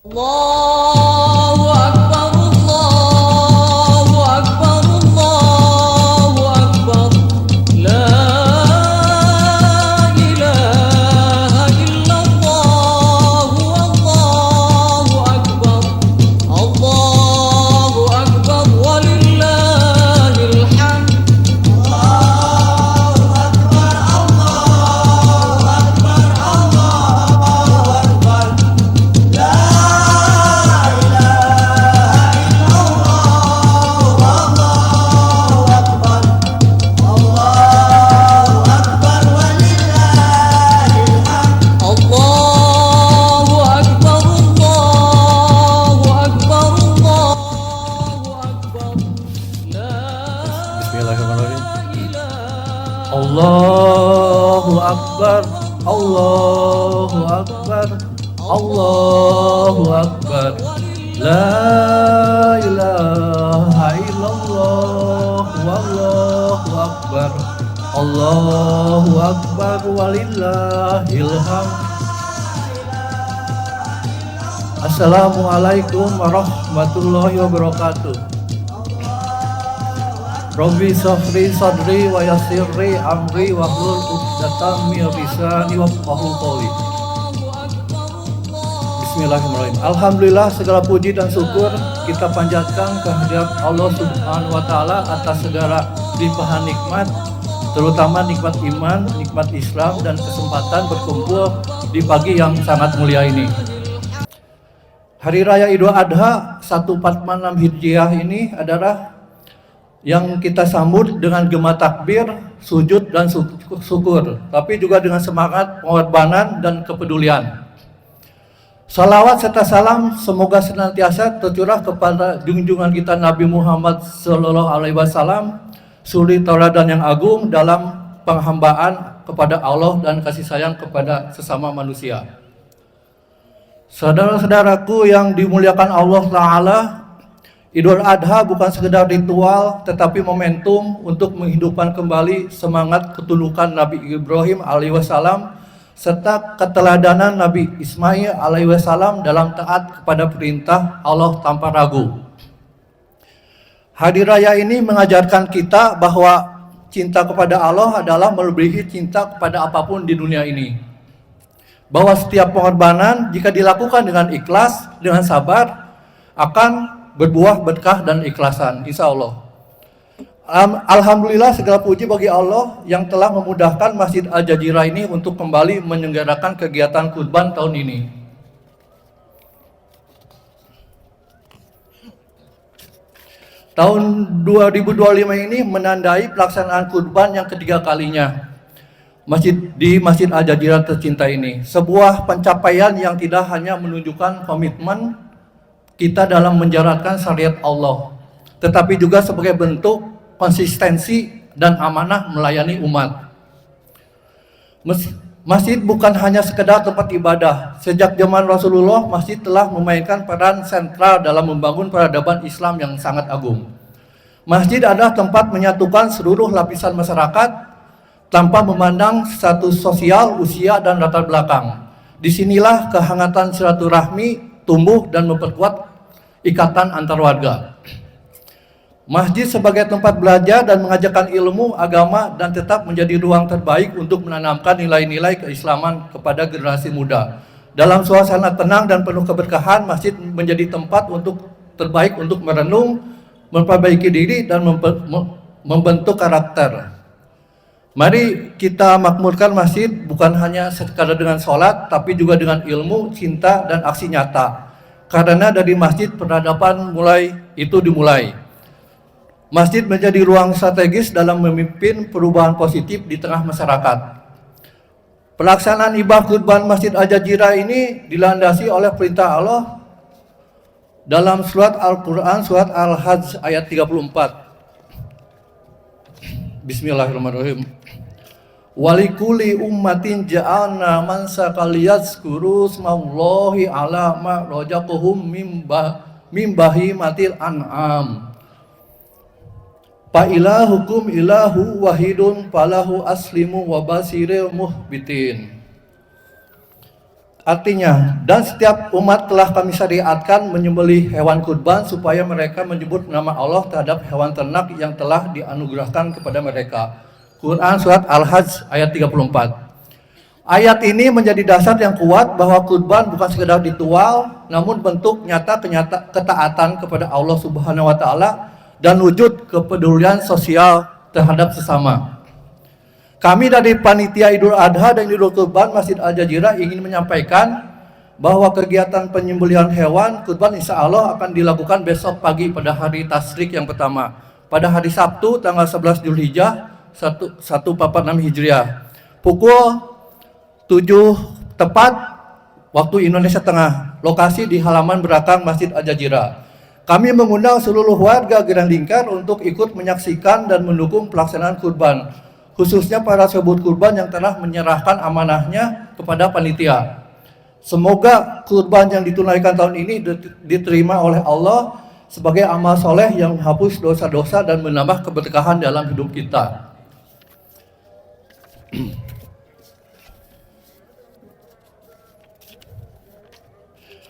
Allahu Akbar, Allahu Akbar, Allahu Akbar. La ilaha illallah, Allahu Akbar. Allahu Akbar, walillahil hamd. Allahu Akbar, Allahu Akbar, Allahu Akbar. La Bismillahirrahmanirrahim. ilaha Allahu Akbar, Allahu Akbar, Allahu Akbar. La ilaha illallah, wallahu akbar. Allahu Akbar, walillahil hamd. Assalamualaikum warahmatullahi wabarakatuh. Rabbi sofri sadri wa yassirri amri wahlul 'uqdatam min lisani yafqahu qawli. Bismillahirrahmanirrahim. Alhamdulillah, segala puji dan syukur kita panjatkan kehadirat Allah Subhanahu wa taala atas segala limpahan nikmat, terutama nikmat iman, nikmat Islam, dan kesempatan berkumpul di pagi yang sangat mulia ini. Hari Raya Idul Adha 1446 Hijriah ini adalah yang kita sambut dengan gema takbir, sujud, dan syukur, tapi juga dengan semangat pengorbanan dan kepedulian. Salawat serta salam semoga senantiasa tercurah kepada junjungan kita Nabi Muhammad SAW, suri tauladan yang agung dalam penghambaan kepada Allah dan kasih sayang kepada sesama manusia. Saudara-saudaraku yang dimuliakan Allah Ta'ala, Idul Adha bukan sekedar ritual, tetapi momentum untuk menghidupkan kembali semangat ketundukan Nabi Ibrahim alaihissalam serta keteladanan Nabi Ismail alaihissalam dalam taat kepada perintah Allah tanpa ragu. Hari Raya ini mengajarkan kita bahwa cinta kepada Allah adalah melebihi cinta kepada apapun di dunia ini. Bahwa setiap pengorbanan jika dilakukan dengan ikhlas, dengan sabar, akan berbuah berkah dan ikhlasan, insya Allah. Alhamdulillah, segala puji bagi Allah yang telah memudahkan Masjid Al-Jazirah ini untuk kembali menyelenggarakan kegiatan kurban tahun ini. Tahun 2025 ini menandai pelaksanaan kurban yang ketiga kalinya di Masjid Al-Jazirah tercinta ini. Sebuah pencapaian yang tidak hanya menunjukkan komitmen kita dalam menjalankan syariat Allah, tetapi juga sebagai bentuk konsistensi dan amanah melayani umat. Masjid bukan hanya sekedar tempat ibadah. Sejak zaman Rasulullah, masjid telah memainkan peran sentral dalam membangun peradaban Islam yang sangat agung. Masjid adalah tempat menyatukan seluruh lapisan masyarakat tanpa memandang status sosial, usia, dan latar belakang. Disinilah kehangatan silaturahmi tumbuh dan memperkuat ikatan antar warga. Masjid sebagai tempat belajar dan mengajarkan ilmu agama dan tetap menjadi ruang terbaik untuk menanamkan nilai-nilai keislaman kepada generasi muda. Dalam suasana tenang dan penuh keberkahan, masjid menjadi tempat terbaik untuk merenung, memperbaiki diri, dan membentuk karakter. Mari kita makmurkan masjid bukan hanya sekadar dengan sholat, tapi juga dengan ilmu, cinta, dan aksi nyata. Karena dari masjid peradaban dimulai. Masjid menjadi ruang strategis dalam memimpin perubahan positif di tengah masyarakat. Pelaksanaan ibadah kurban Masjid Al-Jazirah ini dilandasi oleh perintah Allah dalam surat Al-Quran, surat Al-Hajj ayat 34. Bismillahirrahmanirrahim. Walikuli ummatin ja'alna mansakal yazkuru smallahi ala ma razaqahum mim bahimatil an'am. Fa ilahukum ilahu wahidun falahu aslimu wa basiril muhbitin. Artinya, dan setiap umat telah kami syariatkan menyembelih hewan kurban supaya mereka menyebut nama Allah terhadap hewan ternak yang telah dianugerahkan kepada mereka. Quran Surat Al-Hajj ayat 34. Ayat ini menjadi dasar yang kuat bahwa kurban bukan sekedar ritual, namun bentuk nyata ketaatan kepada Allah Subhanahu wa Ta'ala dan wujud kepedulian sosial terhadap sesama. Kami dari Panitia Idul Adha dan Idul Kurban Masjid Al-Jazirah ingin menyampaikan bahwa kegiatan penyembelihan hewan kurban insya Allah akan dilakukan besok pagi pada hari Tasyrik yang pertama, pada hari Sabtu tanggal 11 Dzulhijjah 1446 Hijriah, pukul 7 tepat waktu Indonesia Tengah, lokasi di halaman belakang Masjid Al-Jazirah. Kami mengundang seluruh warga Grand Lingkar untuk ikut menyaksikan dan mendukung pelaksanaan kurban, khususnya para sahabat kurban yang telah menyerahkan amanahnya kepada panitia. Semoga kurban yang ditunaikan tahun ini diterima oleh Allah sebagai amal soleh yang menghapus dosa-dosa dan menambah keberkahan dalam hidup kita.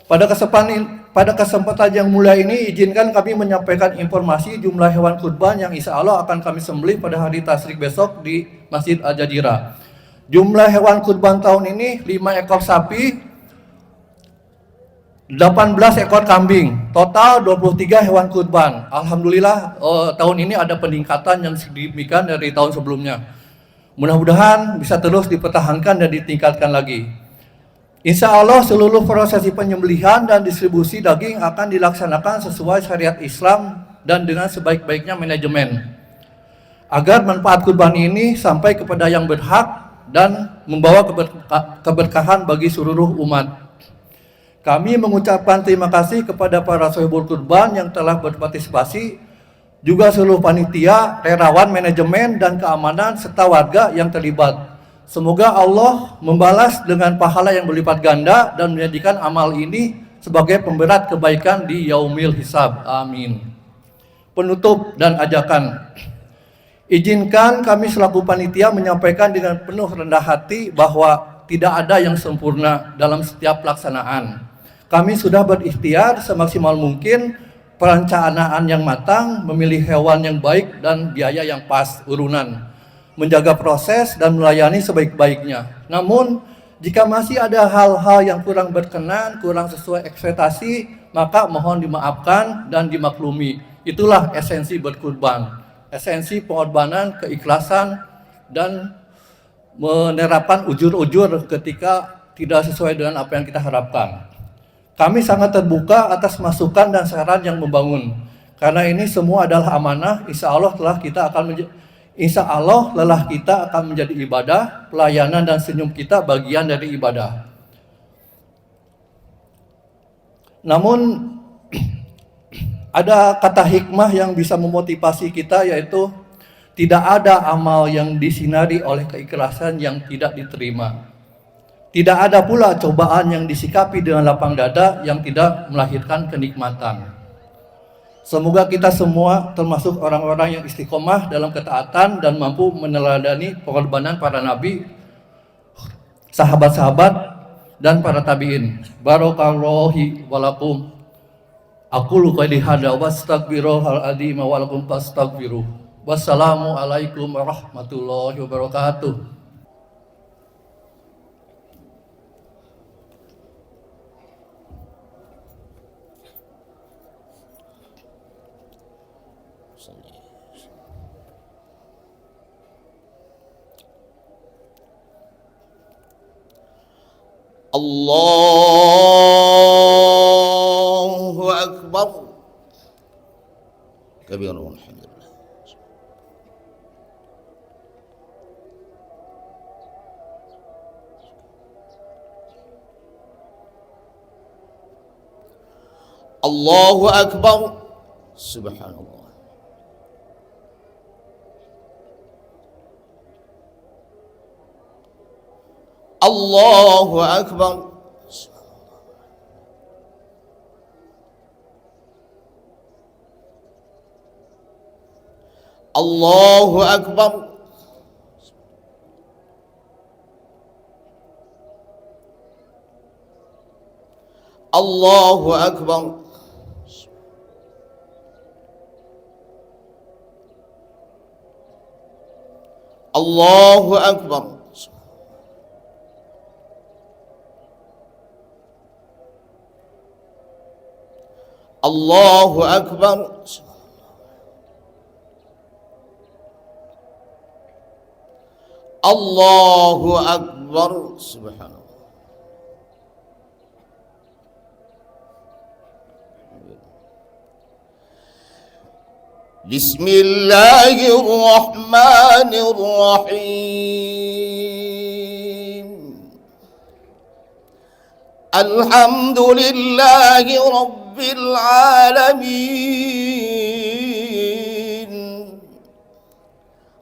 Pada kesempatan yang mulia ini, izinkan kami menyampaikan informasi jumlah hewan kurban yang insya Allah akan kami sembelih pada hari Tasyrik besok di Masjid Al-Jazirah. Jumlah hewan kurban tahun ini 5 ekor sapi, 18 ekor kambing, total 23 hewan kurban. Alhamdulillah tahun ini ada peningkatan yang signifikan dari tahun sebelumnya. Mudah-mudahan bisa terus dipertahankan dan ditingkatkan lagi. Insya Allah seluruh prosesi penyembelihan dan distribusi daging akan dilaksanakan sesuai syariat Islam dan dengan sebaik-baiknya manajemen, agar manfaat kurban ini sampai kepada yang berhak dan membawa keberkahan bagi seluruh umat. Kami mengucapkan terima kasih kepada para sahibul kurban yang telah berpartisipasi, juga seluruh panitia, relawan, manajemen, dan keamanan, serta warga yang terlibat. Semoga Allah membalas dengan pahala yang berlipat ganda dan menjadikan amal ini sebagai pemberat kebaikan di yaumil hisab. Amin. Penutup dan ajakan. Izinkan kami selaku panitia menyampaikan dengan penuh rendah hati bahwa tidak ada yang sempurna dalam setiap pelaksanaan. Kami sudah berikhtiar semaksimal mungkin, perencanaan yang matang, memilih hewan yang baik dan biaya yang pas urunan, menjaga proses dan melayani sebaik-baiknya. Namun, jika masih ada hal-hal yang kurang berkenan, kurang sesuai ekspektasi, maka mohon dimaafkan dan dimaklumi. Itulah esensi berkurban, esensi pengorbanan, keikhlasan, dan menerapkan ujur-ujur ketika tidak sesuai dengan apa yang kita harapkan. Kami sangat terbuka atas masukan dan saran yang membangun. Karena ini semua adalah amanah, insya Allah lelah kita akan menjadi ibadah, pelayanan dan senyum kita bagian dari ibadah. Namun ada kata hikmah yang bisa memotivasi kita, yaitu tidak ada amal yang disinari oleh keikhlasan yang tidak diterima. Tidak ada pula cobaan yang disikapi dengan lapang dada yang tidak melahirkan kenikmatan. Semoga kita semua termasuk orang-orang yang istiqomah dalam ketaatan dan mampu meneladani pengorbanan para nabi, sahabat-sahabat, dan para tabi'in. Barakallahu walakum. Aqulu qouli hadza wastaghfirullahal adzim wa lakum fastaghfiruh. Wassalamualaikum warahmatullahi wabarakatuh. Allahu Akbar. Kabirun alhamdulillah. Allahu Akbar. Subhanallah. Allahu Akbar. Allahu Akbar. Allahu Akbar. Allahu Akbar. Allahu Akbar. Allahu Akbar. Subhanallah. Bismillahirrahmanirrahim. Alhamdulillahi Rabbil alamin.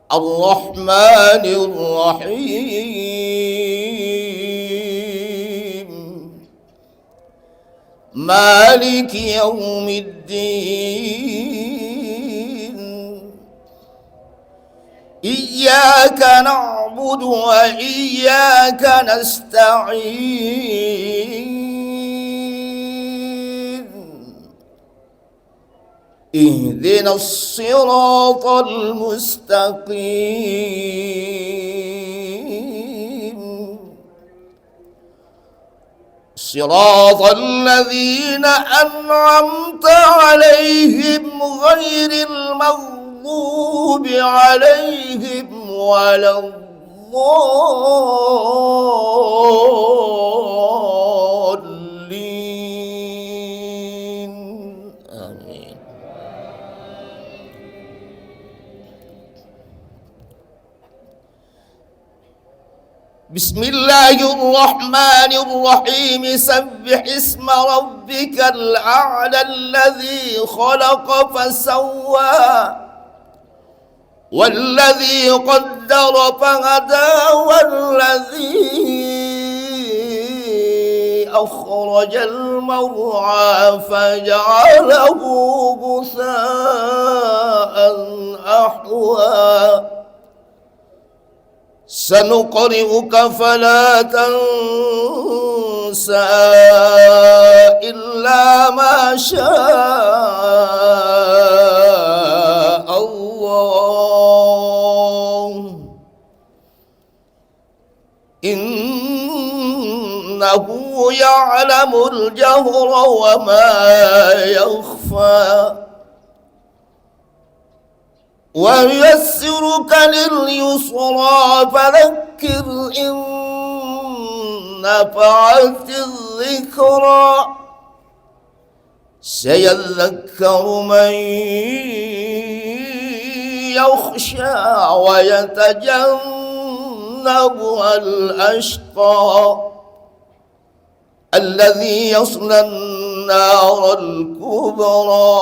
Ar-Rahmanir Rahim. Maliki yaumiddin. Iyyaka na'budu wa iyyaka nasta'in. اهدنا الصراط المستقيم صراط الذين أنعمت عليهم غير المغضوب عليهم ولا الضالين. آمين. بسم الله الرحمن الرحيم. سبح اسم ربك الأعلى الذي خلق فسوى والذي قدر فهدى والذي أخرج المرعى فجعله غثاء أحوى سنقرئك فلا تنسى إلا ما شاء الله إنه يعلم الجهر وما يخفى وييسرك لليسرى فذكر إن نفعت الذكرى سيذكر من يخشى ويتجنبها الأشقى الذي يصلى النار الكبرى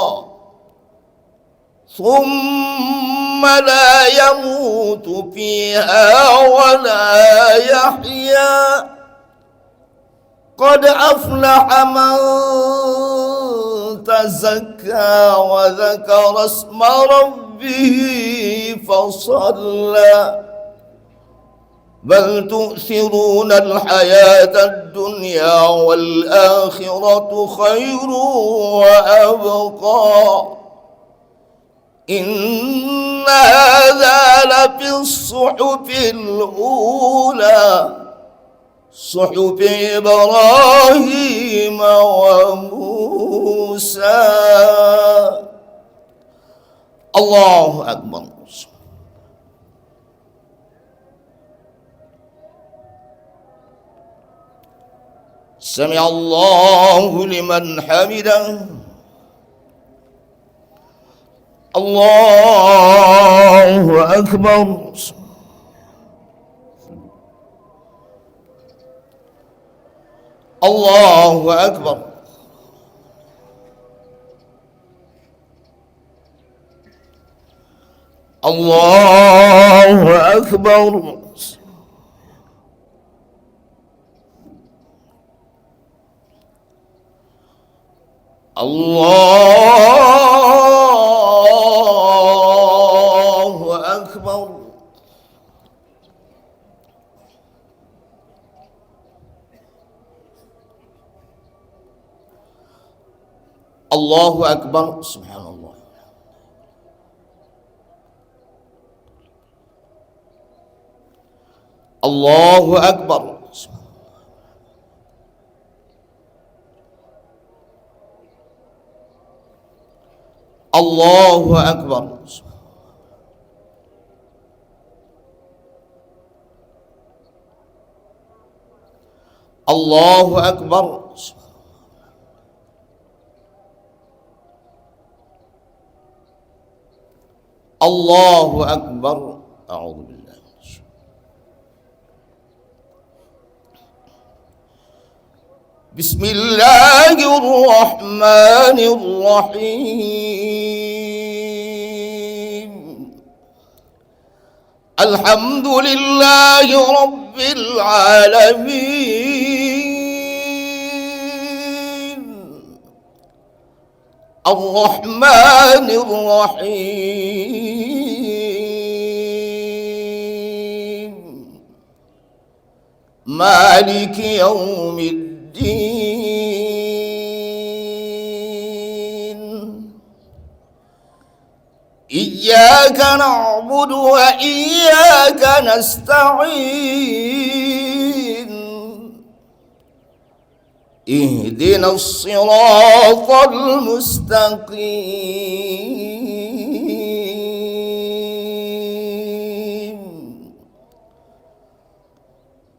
ثم لا يموت فيها ولا يحيا قد أفلح من تزكى وذكر اسم ربه فصلى بل تؤثرون الحياة الدنيا والآخرة خير وأبقى إن هذا لفي الصحف الأولى صحف إبراهيم وموسى. الله أكبر. سمع الله لمن حمده. الله أكبر. الله أكبر. الله أكبر. الله أكبر. Allahu Akbar. Subhanallah. Allahu Akbar. Allahu Akbar. Allahu Akbar. Allahu Akbar. A'udzu billah. Bismillahirrahmanirrahim. Alhamdulillahi rabbil alamin. Ar-Rahmanir Rahim. Maliki yaumiddin. إياك نعبد وإياك نستعين اهدنا الصراط المستقيم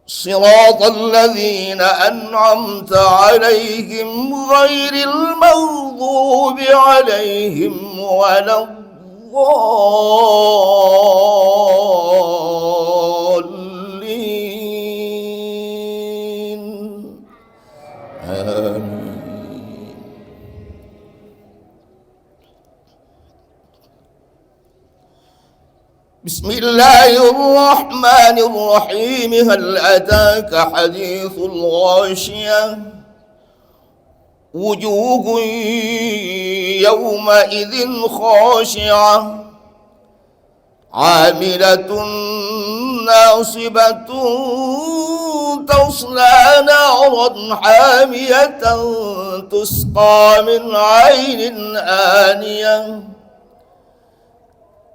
صراط الذين أنعمت عليهم غير المغضوب عليهم ولا الضالين آمين. بسم الله الرحمن الرحيم. هل أتاك حديث الغاشية وجوه يومئذ خاشعة عاملة ناصبة تصلى نارا حامية تسقى من عين آنية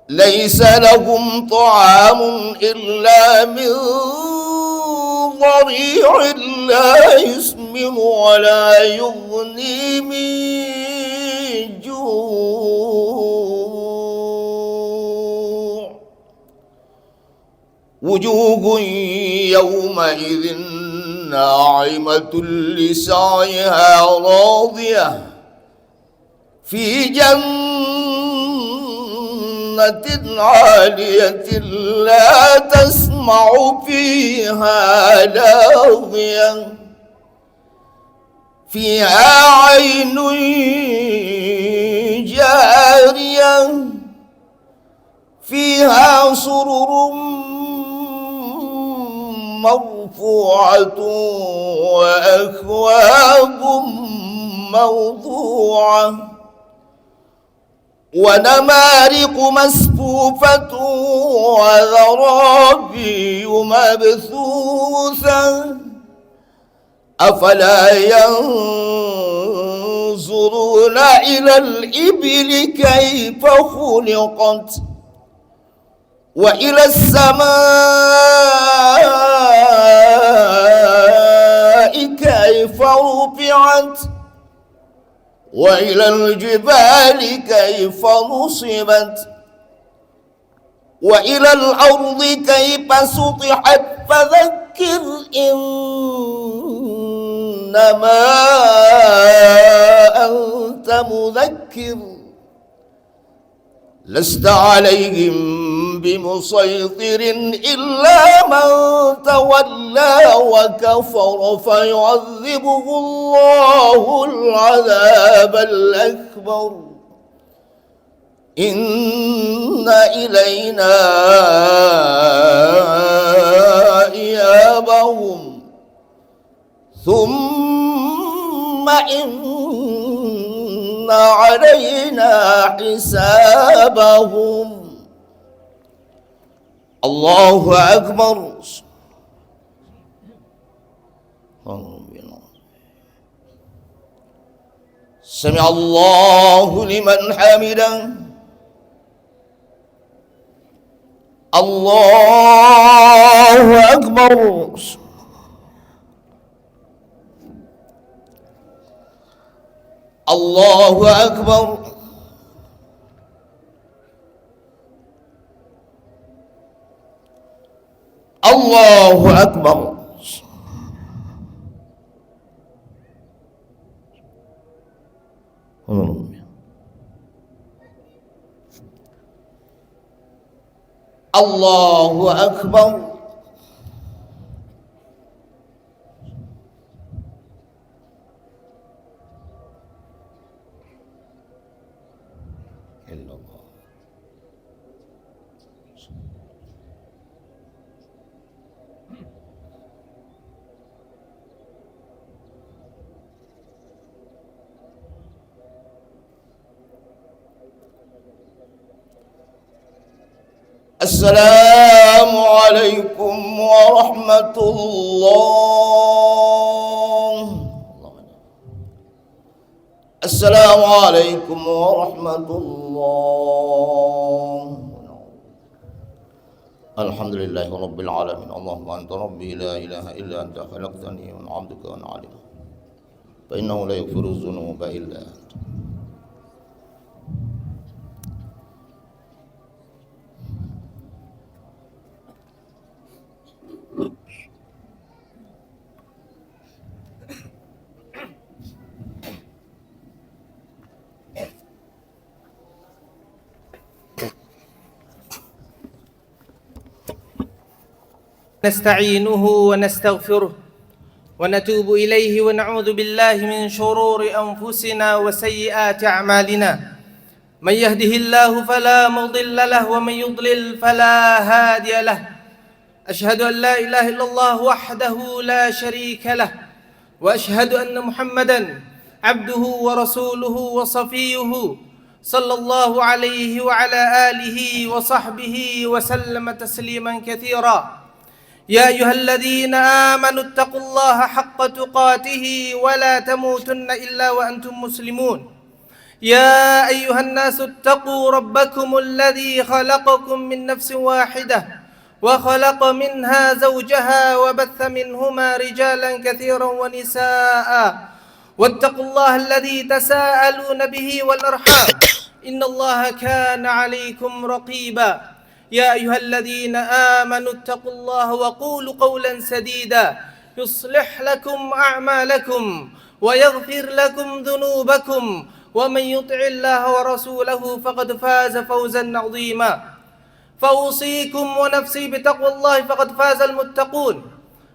ليس لهم طعام إلا من ضريع لا يسمن ولا يغني من جوع وجوه يومئذ ناعمة لسعيها راضية في جنة عالية لا تسمع فيها لاغية فيها عين جارية فيها سرر مرفوعة وأكواب موضوعة ونمارق مسفوفة وزرابي مبثوثة أفلا ينظرون إلى الإبل كيف خلقت وإلى السماء كيف رفعت وإلى الجبال كيف نصبت وإلى الأرض كيف سطحت فذكر إنما أنت مذكر لست عليهم بمسيطر إلا من تولى وكفر فيعذبه الله العذاب الأكبر إن إلينا إيابهم ثم إن علينا حسابهم. الله أكبر. سمع الله لمن حمده الله أكبر الله أكبر الله أكبر الله أكبر إلا الله السلام عليكم ورحمة الله السلام عليكم ورحمة الله الحمد لله رب العالمين اللهم أنت ربي لا إله إلا أنت خلقتني من عبدك وأنا عليم فإنه لا يغفر الذنوب إلا أنت نستعينه ونستغفره ونتوب إليه ونعوذ بالله من شرور أنفسنا وسيئات أعمالنا من يهده الله فلا مضل له ومن يضلل فلا هادي له أشهد أن لا إله إلا الله وحده لا شريك له وأشهد أن محمدا عبده ورسوله وصفيه صلى الله عليه وعلى آله وصحبه وسلم تسليما كثيرا يا أيها الذين آمنوا اتقوا الله حق تقاته ولا تموتن إلا وأنتم مسلمون يا أيها الناس اتقوا ربكم الذي خلقكم من نفس واحدة وخلق منها زوجها وبث منهما رجالا كثيرا ونساء واتقوا الله الذي تساءلون به والأرحام إن الله كان عليكم رقيبا يا أيها الذين آمنوا اتقوا الله وقولوا قولا سديدا يصلح لكم أعمالكم ويغفر لكم ذنوبكم ومن يطع الله ورسوله فقد فاز فوزا عظيما فأوصيكم ونفسي بتقوى الله فقد فاز المتقون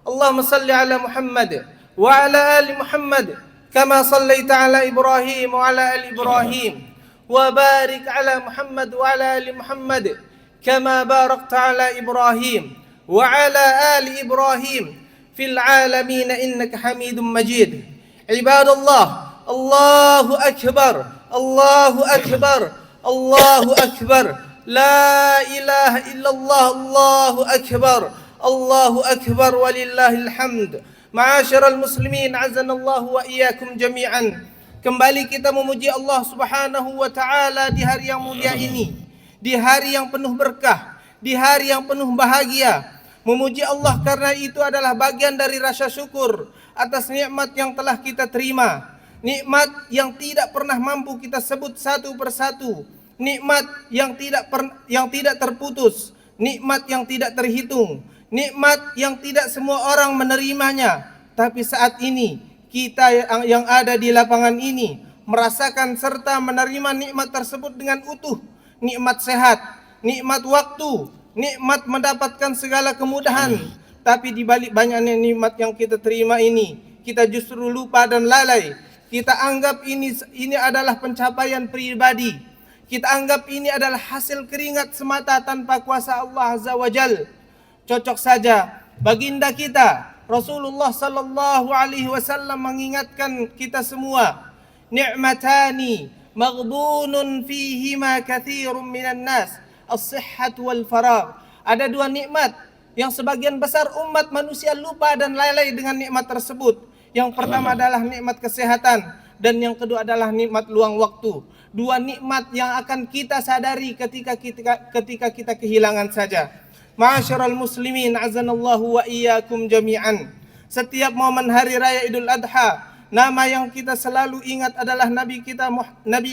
اللهم صل على محمد وعلى آل محمد كما صليت على إبراهيم وعلى آل إبراهيم وبارك على محمد وعلى آل محمد كما باركت على إبراهيم وعلى آل إبراهيم في العالمين إنك حميد مجيد عباد الله الله أكبر الله أكبر الله أكبر لا إله إلا الله الله أكبر الله أكبر ولله الحمد معاشر المسلمين عزنا الله وإياكم جميعا. Kembali kita memuji Allah Subhanahu wa taala di hari yang mulia ini, di hari yang penuh berkah, di hari yang penuh bahagia. Memuji Allah karena itu adalah bagian dari rasa syukur atas nikmat yang telah kita terima. Nikmat yang tidak pernah mampu kita sebut satu persatu. Nikmat yang tidak terputus, nikmat yang tidak terhitung, nikmat yang tidak semua orang menerimanya. Tapi saat ini kita yang ada di lapangan ini merasakan serta menerima nikmat tersebut dengan utuh. Nikmat sehat, nikmat waktu, nikmat mendapatkan segala kemudahan. Tapi di balik banyaknya nikmat yang kita terima ini, kita justru lupa dan lalai. Kita anggap ini adalah pencapaian pribadi. Kita anggap ini adalah hasil keringat semata tanpa kuasa Allah Azza wa Jal. Cocok saja baginda kita Rasulullah sallallahu alaihi wasallam mengingatkan kita semua, ni'matani maghbunun fihima katsirun minan nas, as-sihhat wal faragh. Ada dua nikmat yang sebagian besar umat manusia lupa dan lalai dengan nikmat tersebut. Yang pertama adalah nikmat kesehatan dan yang kedua adalah nikmat luang waktu. Dua nikmat yang akan kita sadari ketika kita kehilangan saja. Ma'asyiral muslimin, azanallahu wa iyyakum jami'an. Setiap momen hari raya Idul Adha, nama yang kita selalu ingat adalah Nabi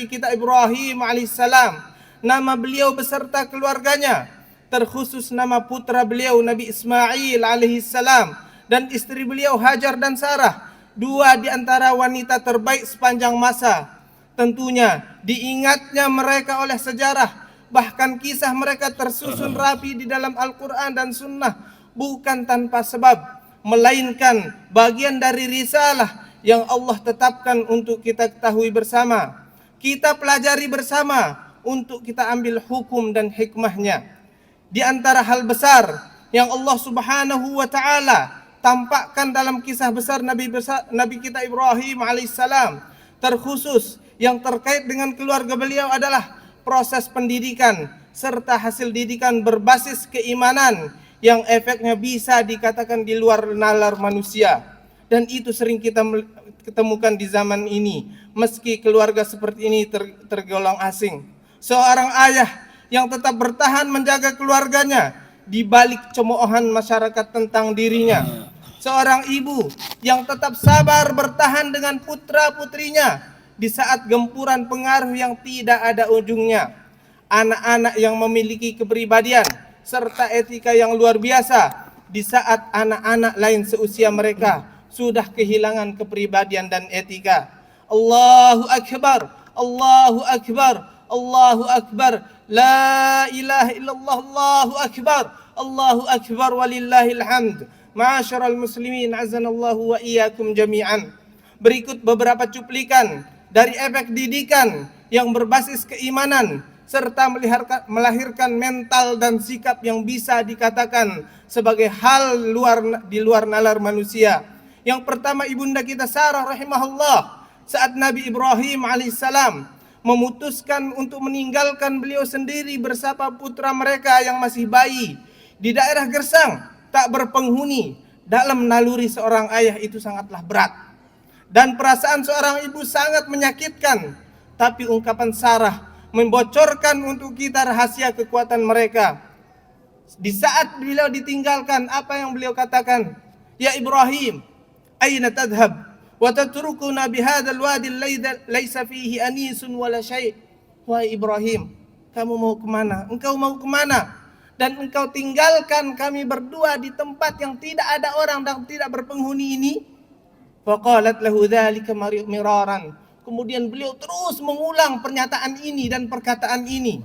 kita Ibrahim alaihissalam. Nama beliau beserta keluarganya, terkhusus nama putra beliau Nabi Ismail alaihissalam dan istri beliau Hajar dan Sarah, dua di antara wanita terbaik sepanjang masa. Tentunya diingatnya mereka oleh sejarah, bahkan kisah mereka tersusun rapi di dalam Al-Quran dan Sunnah, bukan tanpa sebab, melainkan bagian dari risalah yang Allah tetapkan untuk kita ketahui bersama, kita pelajari bersama, untuk kita ambil hukum dan hikmahnya. Di antara hal besar yang Allah Subhanahu wa taala tampakkan dalam kisah besar Nabi kita Ibrahim alaihissalam, terkhusus yang terkait dengan keluarga beliau adalah proses pendidikan serta hasil didikan berbasis keimanan yang efeknya bisa dikatakan di luar nalar manusia. Dan itu sering kita ketemukan di zaman ini, meski keluarga seperti ini tergolong asing. Seorang ayah yang tetap bertahan menjaga keluarganya di balik cemoohan masyarakat tentang dirinya. Seorang ibu yang tetap sabar bertahan dengan putra-putrinya di saat gempuran pengaruh yang tidak ada ujungnya. Anak-anak yang memiliki kepribadian serta etika yang luar biasa di saat anak-anak lain seusia mereka sudah kehilangan kepribadian dan etika. Allahu Akbar, Allahu Akbar, Allahu Akbar, la ilaha illallah, Allahu Akbar, Allahu Akbar walillahil hamd. Ma'asyiral muslimin, azanallahu wa iyyakum jami'an. Berikut beberapa cuplikan dari efek didikan yang berbasis keimanan serta melahirkan mental dan sikap yang bisa dikatakan sebagai hal di luar nalar manusia. Yang pertama, ibunda kita Sarah rahimahullah, saat Nabi Ibrahim alaihissalam memutuskan untuk meninggalkan beliau sendiri bersama putra mereka yang masih bayi di daerah gersang, tak berpenghuni. Dalam naluri seorang ayah itu sangatlah berat, dan perasaan seorang ibu sangat menyakitkan. Tapi ungkapan Sarah membocorkan untuk kita rahasia kekuatan mereka. Di saat beliau ditinggalkan, apa yang beliau katakan? Ya Ibrahim, aina tadhhab wa tatrukuna bihadzal wadi laisa fihi anisun wala syai'. Wahai Ibrahim, kamu mau kemana? Engkau mau kemana? Dan engkau tinggalkan kami berdua di tempat yang tidak ada orang dan tidak berpenghuni ini? Faqalat lahu dzalika miraran. Kemudian beliau terus mengulang pernyataan ini dan perkataan ini.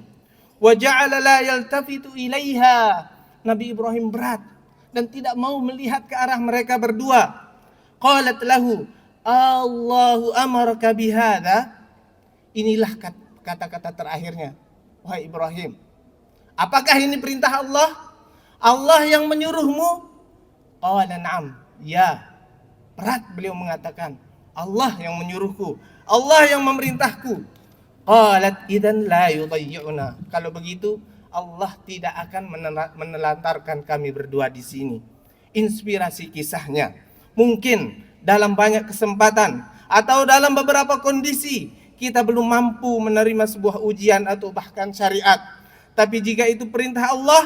Wa ja'ala la yaltafitu ilaiha. Nabi Ibrahim berat dan tidak mau melihat ke arah mereka berdua. Qalat lahu, Allahu amaraka bihadza. Inilah kata-kata terakhirnya. Wahai Ibrahim, apakah ini perintah Allah? Allah yang menyuruhmu? Qala na'am. Ya. Berat beliau mengatakan, Allah yang menyuruhku, Allah yang memerintahku. Qalat idzan la yudayyi'una. Kalau begitu Allah tidak akan menelantarkan kami berdua di sini. Inspirasi kisahnya mungkin dalam banyak kesempatan atau dalam beberapa kondisi kita belum mampu menerima sebuah ujian atau bahkan syariat. Tapi jika itu perintah Allah,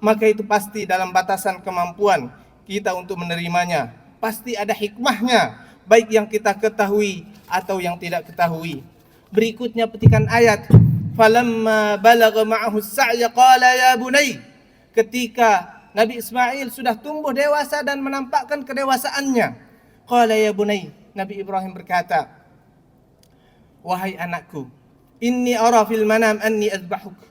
maka itu pasti dalam batasan kemampuan kita untuk menerimanya. Pasti ada hikmahnya, baik yang kita ketahui atau yang tidak ketahui. Berikutnya petikan ayat. Falamma balagha ma'ahu as-sa'ya qala ya bunay. Ketika Nabi Ismail sudah tumbuh dewasa dan menampakkan kedewasaannya, qala ya bunay, Nabi Ibrahim berkata, wahai anakku, inni ara fil manam anni azbahuk.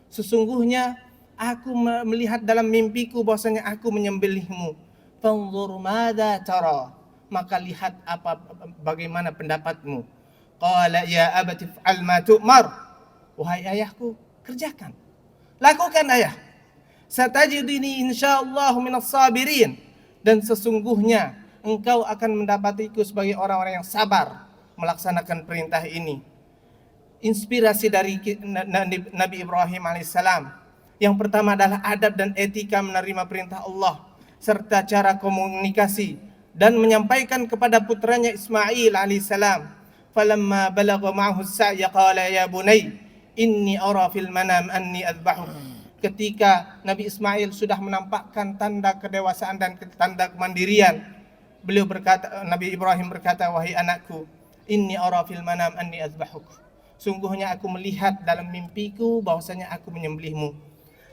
Sesungguhnya aku melihat dalam mimpiku bahwasanya aku menyembelihmu. Fanzur madza tara. Maka lihat bagaimana pendapatmu. Qala ya abati fa'al ma tu'mar. Wahai ayahku, kerjakan. Lakukan ayah. Satajiduni insyaallah minas sabirin. Dan sesungguhnya engkau akan mendapatiku sebagai orang-orang yang sabar melaksanakan perintah ini. Inspirasi dari Nabi Ibrahim alaihissalam. Yang pertama adalah adab dan etika menerima perintah Allah, serta cara komunikasi dan menyampaikan kepada putranya Ismail alaihissalam. falamma balagha ma'ahu as-sa'ya qala ya bunay inni ara fil manam anni adbahuk. Ketika Nabi Ismail sudah menampakkan tanda kedewasaan dan tanda kemandirian, Nabi Ibrahim berkata, wahai anakku, inni ara fil manam anni adbahuk. Sungguhnya aku melihat dalam mimpiku bahwasanya aku menyembelihmu.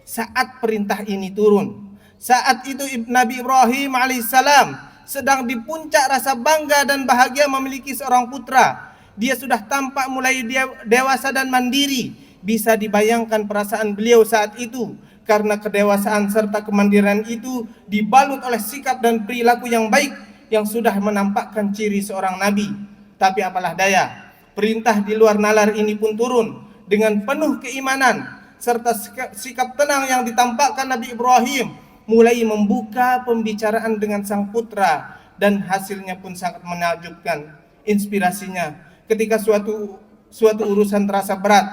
Saat perintah ini turun, saat itu Nabi Ibrahim alaihissalam sedang di puncak rasa bangga dan bahagia memiliki seorang putra. Dia sudah tampak mulai dewasa dan mandiri. Bisa dibayangkan perasaan beliau saat itu, karena kedewasaan serta kemandirian itu dibalut oleh sikap dan perilaku yang baik yang sudah menampakkan ciri seorang nabi. Tapi apalah daya, perintah di luar nalar ini pun turun dengan penuh keimanan serta sikap tenang yang ditampakkan Nabi Ibrahim, mulai membuka pembicaraan dengan sang putra, dan hasilnya pun sangat menakjubkan. Inspirasinya, ketika suatu urusan terasa berat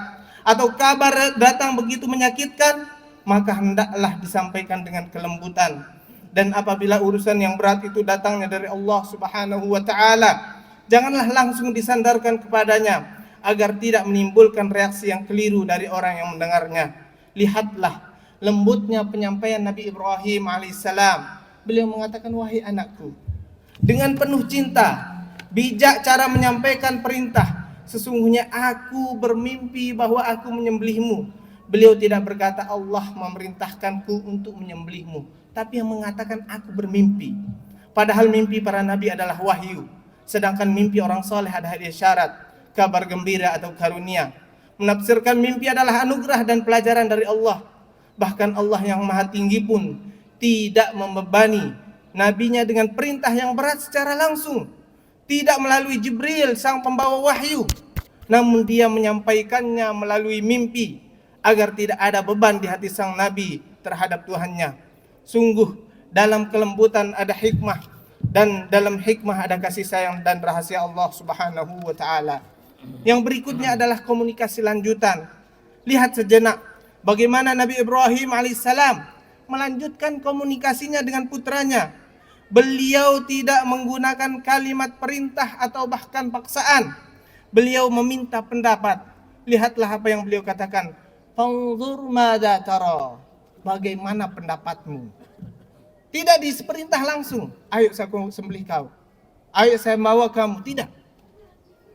atau kabar datang begitu menyakitkan, maka hendaklah disampaikan dengan kelembutan. Dan apabila urusan yang berat itu datangnya dari Allah Subhanahu wa taala, janganlah langsung disandarkan kepadanya agar tidak menimbulkan reaksi yang keliru dari orang yang mendengarnya. Lihatlah lembutnya penyampaian Nabi Ibrahim alaihissalam. Beliau mengatakan, wahai anakku, dengan penuh cinta, bijak cara menyampaikan perintah. Sesungguhnya aku bermimpi bahwa aku menyembelihmu. Beliau tidak berkata Allah memerintahkanku untuk menyembelihmu, tapi yang mengatakan aku bermimpi. Padahal mimpi para nabi adalah wahyu, sedangkan mimpi orang soleh adalah isyarat, kabar gembira atau karunia. Menafsirkan mimpi adalah anugerah dan pelajaran dari Allah. Bahkan Allah yang maha tinggi pun tidak membebani nabinya dengan perintah yang berat secara langsung, tidak melalui Jibril sang pembawa wahyu, namun dia menyampaikannya melalui mimpi agar tidak ada beban di hati sang nabi terhadap Tuhannya. Sungguh dalam kelembutan ada hikmah, dan dalam hikmah ada kasih sayang dan rahasia Allah Subhanahu wa taala. Yang berikutnya adalah komunikasi lanjutan. Lihat sejenak bagaimana Nabi Ibrahim alaihissalam melanjutkan komunikasinya dengan putranya. Beliau tidak menggunakan kalimat perintah atau bahkan paksaan. Beliau meminta pendapat. Lihatlah apa yang beliau katakan. Fanzur madza tara. Bagaimana pendapatmu? Tidak diperintah langsung. Ayo saya sembelih kau. Ayo saya bawa kamu. Tidak.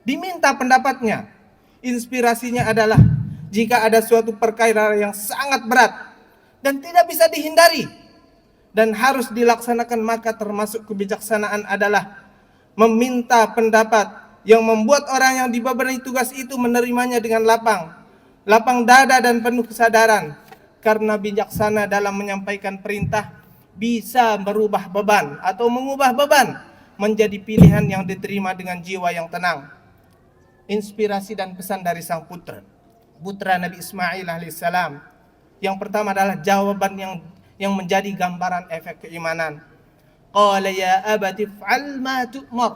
Diminta pendapatnya. Inspirasinya adalah jika ada suatu perkara yang sangat berat dan tidak bisa dihindari dan harus dilaksanakan, maka termasuk kebijaksanaan adalah meminta pendapat yang membuat orang yang dibebani tugas itu menerimanya dengan lapang dada dan penuh kesadaran. Karena bijaksana dalam menyampaikan perintah bisa berubah beban atau mengubah beban menjadi pilihan yang diterima dengan jiwa yang tenang. Inspirasi dan pesan dari sang putra Nabi Ismail alaihissalam. Yang pertama adalah jawaban yang menjadi gambaran efek keimanan. Qala ya abati fa'al ma tu'mar.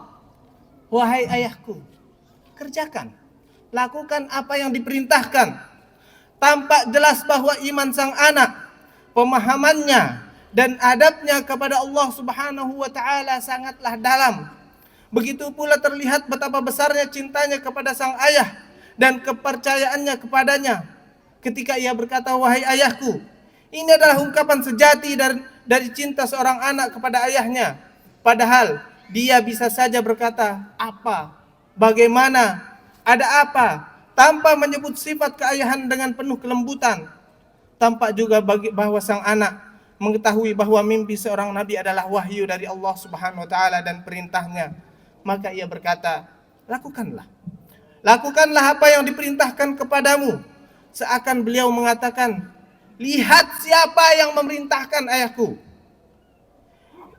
Wahai ayahku, kerjakan, lakukan apa yang diperintahkan. Tampak jelas bahwa iman sang anak, pemahamannya dan adabnya kepada Allah Subhanahu wa taala sangatlah dalam. Begitu pula terlihat betapa besarnya cintanya kepada sang ayah dan kepercayaannya kepadanya. Ketika ia berkata, wahai ayahku, ini adalah ungkapan sejati dari cinta seorang anak kepada ayahnya. Padahal dia bisa saja berkata, apa, bagaimana, ada apa, tanpa menyebut sifat keayahan dengan penuh kelembutan. Tampak juga bahwa sang anak mengetahui bahwa mimpi seorang nabi adalah wahyu dari Allah Subhanahu wa taala dan perintahnya. Maka ia berkata, lakukanlah apa yang diperintahkan kepadamu. Seakan beliau mengatakan, lihat siapa yang memerintahkan ayahku.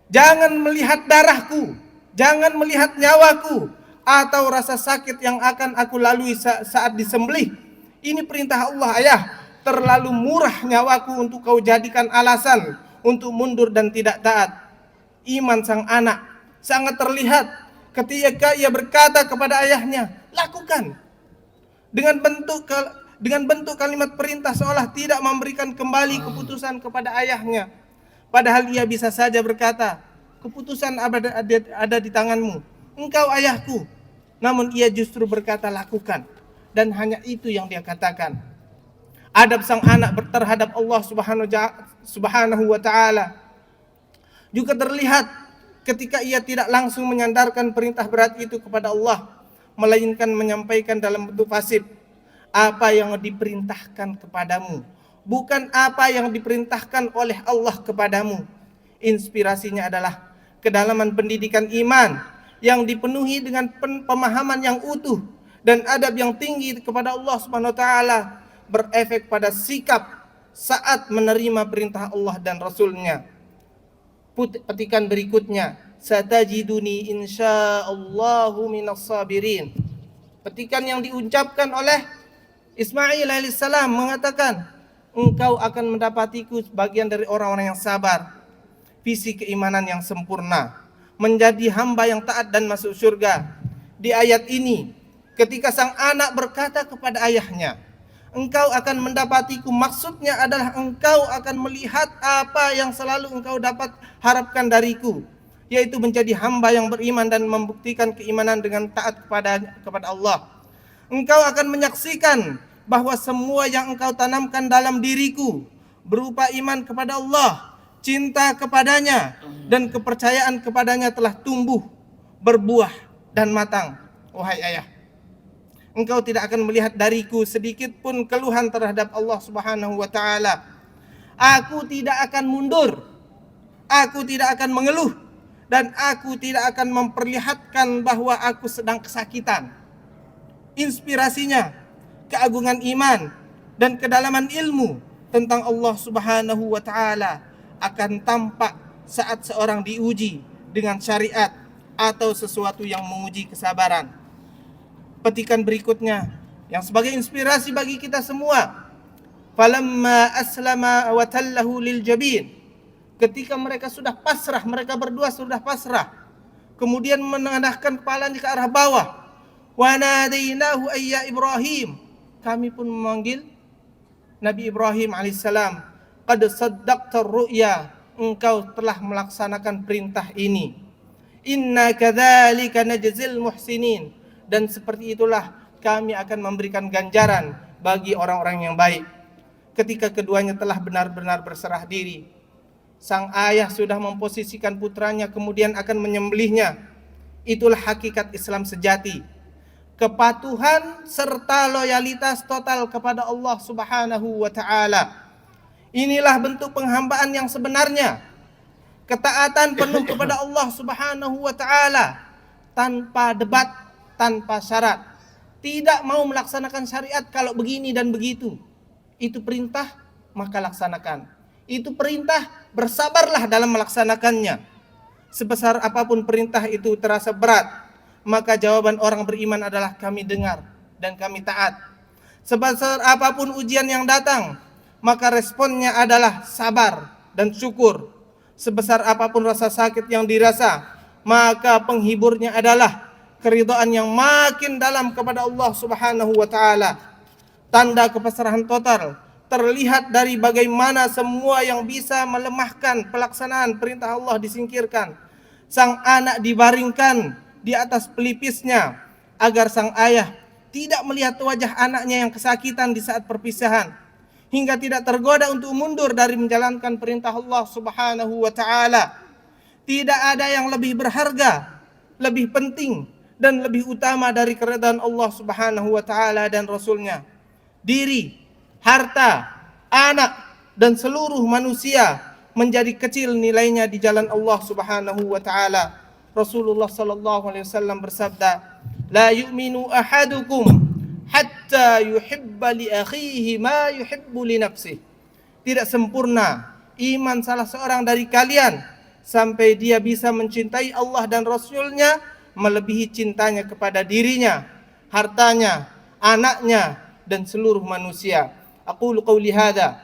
Jangan melihat darahku, jangan melihat nyawaku, atau rasa sakit yang akan aku lalui saat disembelih. Ini perintah Allah, ayah. Terlalu murah nyawaku untuk kau jadikan alasan untuk mundur dan tidak taat. Iman sang anak sangat terlihat ketika ia berkata kepada ayahnya, lakukan. Dengan bentuk kalimat perintah seolah tidak memberikan kembali keputusan kepada ayahnya. Padahal ia bisa saja berkata, keputusan ada di tanganmu. Engkau ayahku, namun ia justru berkata lakukan, dan hanya itu yang dia katakan. Adab sang anak terhadap Allah Subhanahu wa taala juga terlihat ketika ia tidak langsung menyandarkan perintah berat itu kepada Allah, melainkan menyampaikan dalam bentuk pasif, apa yang diperintahkan kepadamu, bukan apa yang diperintahkan oleh Allah kepadamu. Inspirasinya adalah kedalaman pendidikan iman yang dipenuhi dengan pemahaman yang utuh dan adab yang tinggi kepada Allah Subhanahu wa taala, berefek pada sikap saat menerima perintah Allah dan Rasulnya. Petikan berikutnya, satajiduni insyaallahu minas sabirin. Petikan yang diucapkan oleh Ismail alaihissalam mengatakan, engkau akan mendapatiku bagian dari orang-orang yang sabar, visi keimanan yang sempurna, menjadi hamba yang taat dan masuk surga. Di ayat ini, ketika sang anak berkata kepada ayahnya, engkau akan mendapatiku, maksudnya adalah engkau akan melihat apa yang selalu engkau dapat harapkan dariku, yaitu menjadi hamba yang beriman dan membuktikan keimanan dengan taat kepada Allah. Engkau akan menyaksikan bahwa semua yang engkau tanamkan dalam diriku berupa iman kepada Allah, cinta kepadanya, dan kepercayaan kepadanya telah tumbuh, berbuah, dan matang. Wahai ayah, engkau tidak akan melihat dariku sedikit pun keluhan terhadap Allah Subhanahu wa taala. Aku tidak akan mundur, aku tidak akan mengeluh, dan aku tidak akan memperlihatkan bahwa aku sedang kesakitan. Inspirasinya, keagungan iman dan kedalaman ilmu tentang Allah Subhanahu wa taala akan tampak saat seorang diuji dengan syariat atau sesuatu yang menguji kesabaran. Petikan berikutnya yang sebagai inspirasi bagi kita semua, falamma aslama wa tallahu lil jabin. Ketika mereka sudah pasrah, mereka berdua sudah pasrah, kemudian menengadahkan kepalanya ke arah bawah. Wa nadainahu ayya Ibrahim. Kami pun memanggil Nabi Ibrahim alaihissalam. Qad saddaqta ru'ya, engkau telah melaksanakan perintah ini. Inna kadzalika najzil muhsinin, dan seperti itulah kami akan memberikan ganjaran bagi orang-orang yang baik. Ketika keduanya telah benar-benar berserah diri, sang ayah sudah memposisikan putranya kemudian akan menyembelihnya. Itulah hakikat Islam sejati, kepatuhan serta loyalitas total kepada Allah Subhanahu wa taala. Inilah bentuk penghambaan yang sebenarnya, ketaatan penuh kepada Allah Subhanahu wa taala tanpa debat, tanpa syarat. Tidak mau melaksanakan syariat kalau begini dan begitu. Itu perintah, maka laksanakan. Itu perintah, bersabarlah dalam melaksanakannya. Sebesar apapun perintah itu terasa berat, maka jawaban orang beriman adalah kami dengar dan kami taat. Sebesar apapun ujian yang datang, maka responnya adalah sabar dan syukur. Sebesar apapun rasa sakit yang dirasa, maka penghiburnya adalah keridhaan yang makin dalam kepada Allah Subhanahu wa taala. Tanda kepasrahan total terlihat dari bagaimana semua yang bisa melemahkan pelaksanaan perintah Allah disingkirkan. Sang anak dibaringkan di atas pelipisnya agar sang ayah tidak melihat wajah anaknya yang kesakitan di saat perpisahan, hingga tidak tergoda untuk mundur dari menjalankan perintah Allah Subhanahu wa taala. Tidak ada yang lebih berharga, lebih penting, dan lebih utama dari keridhaan Allah Subhanahu wa taala dan Rasulnya. Diri, harta, anak, dan seluruh manusia menjadi kecil nilainya di jalan Allah Subhanahu wa taala. Rasulullah sallallahu alaihi wasallam bersabda, "La yu'minu ahadukum hatta yuhibba li akhihi ma yuhibbu li nafsihi." Tidak sempurna iman salah seorang dari kalian sampai dia bisa mencintai Allah dan Rasulnya melebihi cintanya kepada dirinya, hartanya, anaknya, dan seluruh manusia. Aqulu qawli hadza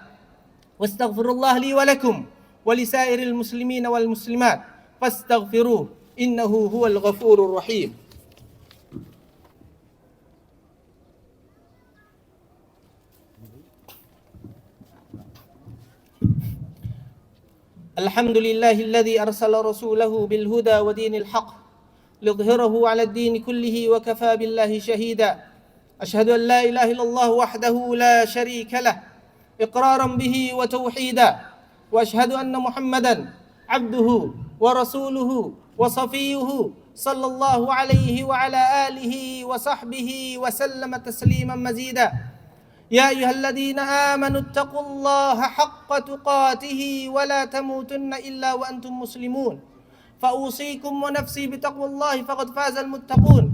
wastaghfirullah li wa lakum wa lisairil muslimin wal muslimat fastaghfiruh innahu huwal ghafurur rahim. Alhamdulillahilladzi arsala rasulahu bil huda wa dinil haqq ليظهره على الدين كله وكفى بالله شهيدا أشهد أن لا إله إلا الله وحده لا شريك له إقرارا به وتوحيدا وأشهد أن محمدا عبده ورسوله وصفيه صلى الله عليه وعلى آله وصحبه وسلم تسليما مزيدا يا أيها الذين آمنوا اتقوا الله حق تقاته ولا تموتن إلا وأنتم مسلمون فأوصيكم ونفسي بتقوى الله فقد فاز المتقون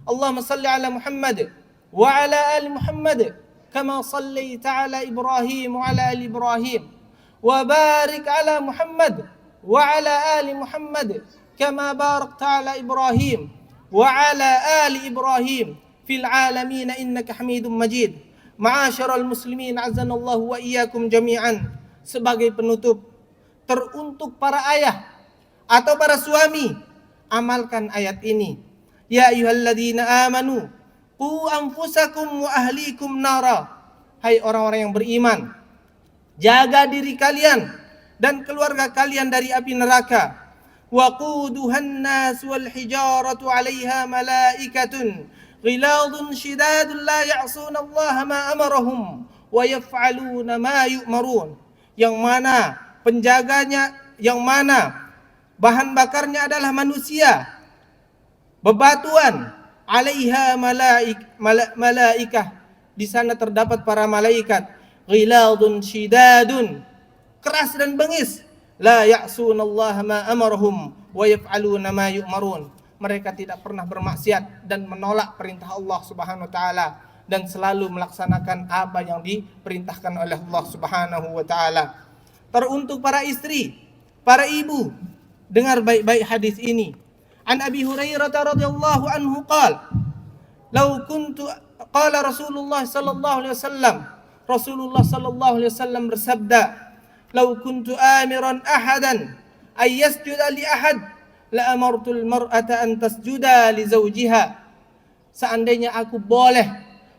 اللهم صل على محمد وعلى آل محمد كما صليت على إبراهيم وعلى آل إبراهيم وبارك على محمد وعلى آل محمد كما باركت على إبراهيم وعلى آل إبراهيم في العالمين إنك حميد مجيد Ma'asyiral muslimin azanallahu wa iyyakum jami'an. Sebagai penutup, teruntuk para ayah atau para suami, amalkan ayat ini. Ya ayyuhalladzina amanu qu anfusakum wa ahlikum nara. Hai orang-orang yang beriman, jaga diri kalian dan keluarga kalian dari api neraka. Wa quduhan nas wal hijaratu 'alaiha malaikatun ghiladun shidadun la ya'suna Allah ma amarahum wa yaf'aluna ma yu'marun. Yang mana penjaganya, yang mana bahan bakarnya adalah manusia, bebatuan, 'alaiha malaikah, di sana terdapat para malaikat, ghiladun shidadun, keras dan bengis, la ya'suna Allah ma amarahum wa yaf'aluna ma yu'marun. Mereka tidak pernah bermaksiat dan menolak perintah Allah Subhanahu wa taala dan selalu melaksanakan apa yang diperintahkan oleh Allah Subhanahu wa taala. Teruntuk para istri, para ibu, dengar baik-baik hadis ini. An Abi Hurairah radhiyallahu anhu qala Rasulullah sallallahu alaihi wasallam, Rasulullah sallallahu alaihi wasallam bersabda, "Lau kuntu amiran ahadan ay yasjuda li ahad la amartul mar'ata an tasjuda li zawjiha." Seandainya aku boleh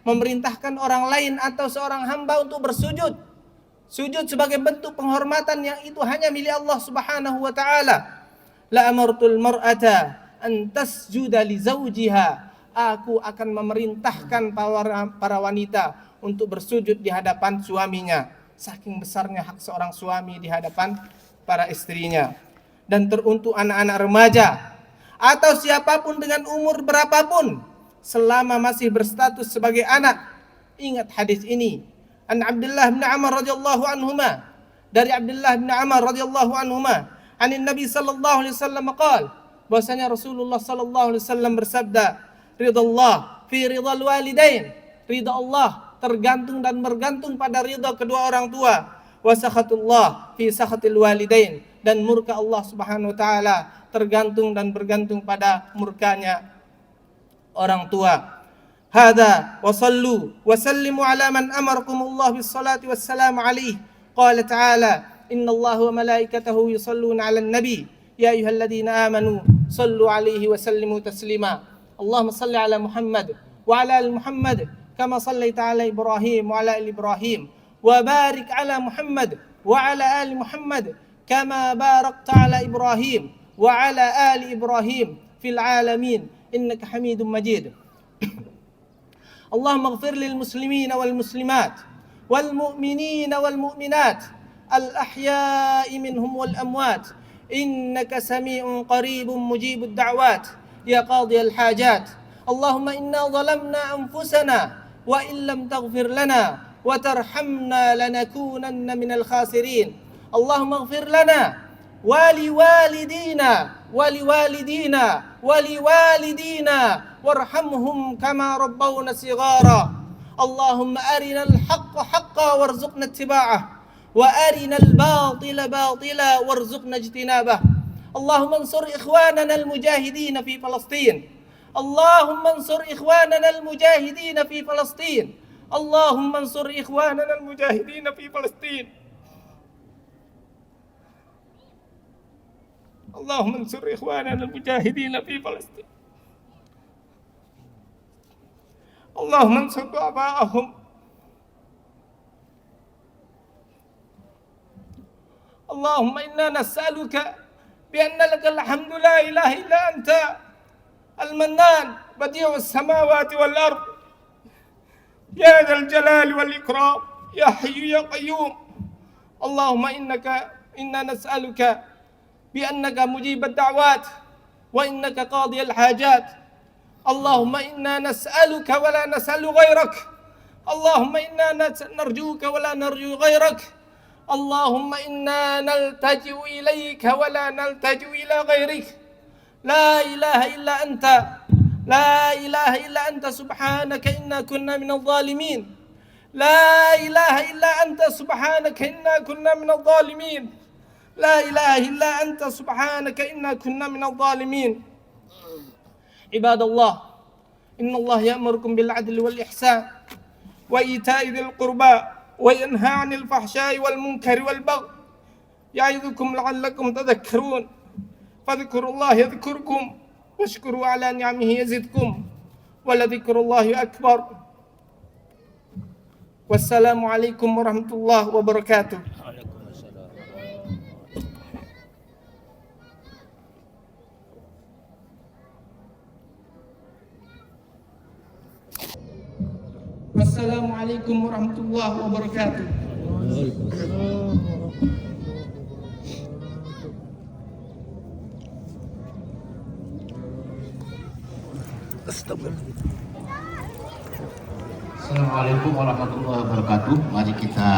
memerintahkan orang lain atau seorang hamba untuk bersujud, sujud sebagai bentuk penghormatan yang itu hanya milik Allah Subhanahu wa taala, la amartul mar'ata an tasjuda li zawjiha, aku akan memerintahkan para wanita untuk bersujud di hadapan suaminya. Saking besarnya hak seorang suami di hadapan para istrinya. Dan teruntuk anak-anak remaja atau siapapun dengan umur berapapun selama masih berstatus sebagai anak. Ingat hadis ini. An Abdullah bin Amr radhiyallahu anhuma, dari Abdullah bin Amr radhiyallahu anhuma, anin Nabi sallallahu alaihi wasallam qala, bahwasanya Rasulullah sallallahu alaihi wasallam bersabda, ridallah fi ridal walidain, ridha Allah tergantung dan bergantung pada ridha kedua orang tua, wa sakhatullah fi sakhatil walidain, dan murka Allah Subhanahu wa taala tergantung dan bergantung pada murkanya orang tua. Hadza wa sallu wa sallimu ala man amarakumullah bis salati wassalamu alaihi. Qala ta'ala, innallaha wa malaikatahu yusalluna 'alan nabi ya ayyuhalladzina amanu sallu alaihi wa sallimu taslima. Allahumma salli ala Muhammad wa ala ali Muhammad kama sallaita ala Ibrahim wa ala ali Ibrahim wa barik ala Muhammad wa ala ali Muhammad كما باركت على إبراهيم وعلى آل إبراهيم في العالمين إنك حميد مجيد. اللهم اغفر للمسلمين والمسلمات والمؤمنين والمؤمنات الأحياء منهم والأموات إنك سميع قريب مجيب الدعوات يا قاضي الحاجات. اللهم إنا ظلمنا أنفسنا وإن لم تغفر لنا وترحمنا لنكونن من الخاسرين. اللهم اغفر لنا ولوالدينا ولوالدينا وارحمهم كما ربونا صغارا. اللهم أرنا الحق حقا وارزقنا اتباعه وأرنا الباطل باطلا وارزقنا اجتنابه. اللهم انصر إخواننا المجاهدين في فلسطين. اللهم انصر إخواننا المجاهدين في فلسطين. اللهم انصر إخواننا المجاهدين في فلسطين. اللهم انصر إخواننا المجاهدين في فلسطين. اللهم انصر آباءهم. اللهم إنا نسألك بأن لك الحمد لا إله إلا أنت المنان بديع السماوات والأرض يا ذا الجلال والإكرام يا حي يا قيوم. اللهم إنا نسألك بأنك مجيب الدعوات وإنك قاضي الحاجات. اللهم إنا نسألك ولا نسأل غيرك. اللهم إنا نرجوك ولا نرجو غيرك. اللهم إنا نلتجئ إليك ولا نلتجئ إلى غيرك. لا إله إلا أنت، لا إله إلا أنت سبحانك إنا كنا من الظالمين. لا إله إلا أنت سبحانك إنا كنا من الظالمين. لا إله إلا أنت سبحانك إنا كنا من الظالمين. عباد الله، إن الله يأمركم بالعدل والإحسان وإيتاء ذي القربى وينهى عن الفحشاء والمنكر والبغي يعظكم لعلكم تذكرون. فاذكروا الله يذكركم واشكروا على نعمه يزدكم ولذكر الله أكبر. والسلام عليكم ورحمة الله وبركاته. والسلام عليكم ورحمة الله وبركاته. Assalamualaikum warahmatullahi wabarakatuh. Mari kita